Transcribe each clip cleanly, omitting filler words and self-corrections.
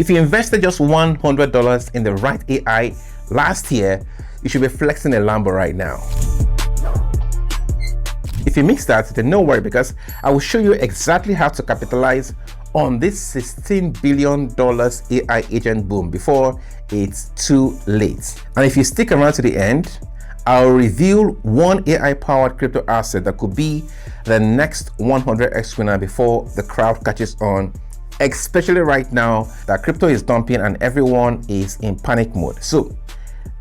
If you invested just $100 in the right AI last year, you should be flexing a Lambo right now. If you mix that, then no worry, because I will show you exactly how to capitalize on this $16 billion AI agent boom before it's too late. And if you stick around to the end, I'll reveal one AI-powered crypto asset that could be the next 100x winner before the crowd catches on, especially right now that crypto is dumping and everyone is in panic mode. So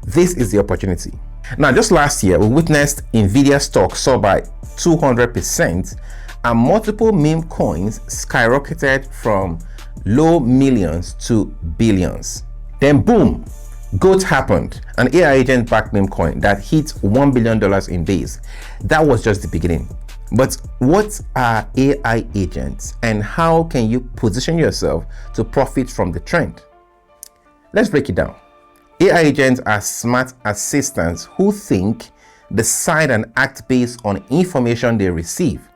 this is the opportunity. Now, just last year, we witnessed Nvidia stock soar by 200% and multiple meme coins skyrocketed from low millions to billions. Then boom, GOAT happened, an AI agent-backed meme coin that hit $1 billion in days. That was just the beginning. But what are AI agents and how can you position yourself to profit from the trend? Let's break it down. AI agents are smart assistants who think, decide, and act based on information they receive.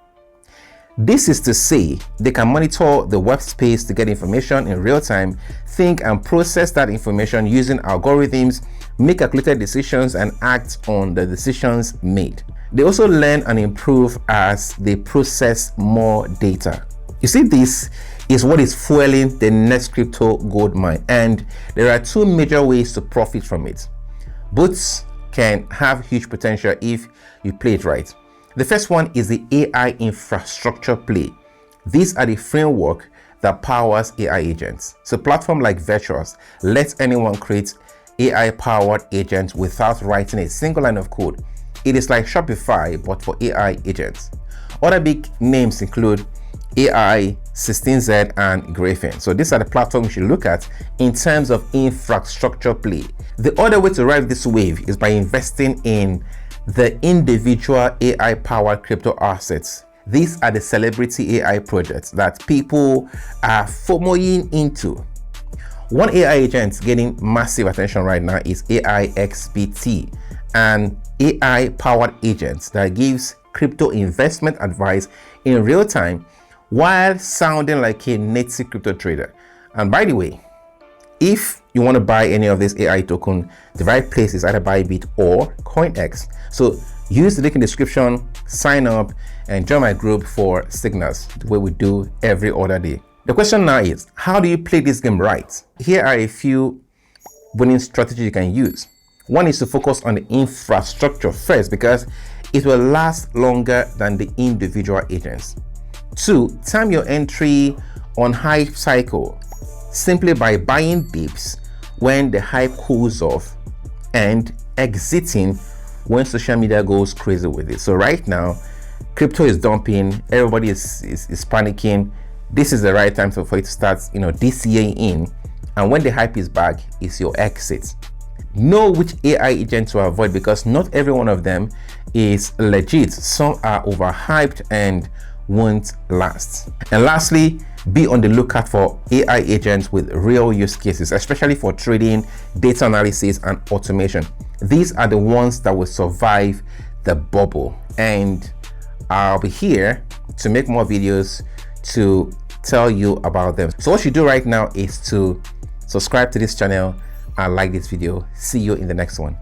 This is to say, they can monitor the web space to get information in real time, think and process that information using algorithms, make calculated decisions, and act on the decisions made. They also learn and improve as they process more data. You see, this is what is fueling the next crypto gold mine, and there are two major ways to profit from it. Both can have huge potential if you play it right. The first one is the AI infrastructure play. These are the framework that powers AI agents. So platform like Virtuous lets anyone create AI-powered agents without writing a single line of code. It is like Shopify, but for AI agents. Other big names include AI, 16Z, and Graphene. So these are the platforms you should look at in terms of infrastructure play. The other way to ride this wave is by investing in the individual AI-powered crypto assets. These are the celebrity AI projects that people are FOMOing into. One AI agent getting massive attention right now is AIXBT, an AI-powered agent that gives crypto investment advice in real time while sounding like a native crypto trader. And by the way, if you want to buy any of this AI token, the right place is either Bybit or CoinX. So use the link in the description, sign up, and join my group for signals, the way we do every other day. The question now is, how do you play this game right? Here are a few winning strategies you can use. One is to focus on the infrastructure first, because it will last longer than the individual agents. 2, time your entry on hype cycle simply by buying dips when the hype cools off and exiting when social media goes crazy with it. So right now, crypto is dumping, everybody is panicking. This is the right time for you to start, DCA in, and when the hype is back, it's your exit. Know which AI agent to avoid, because not every one of them is legit. Some are overhyped and won't last. And lastly, be on the lookout for AI agents with real use cases, especially for trading, data analysis, and automation. These are the ones that will survive the bubble, and I'll be here to make more videos to tell you about them. So what you do right now is to subscribe to this channel and like this video. See you in the next one.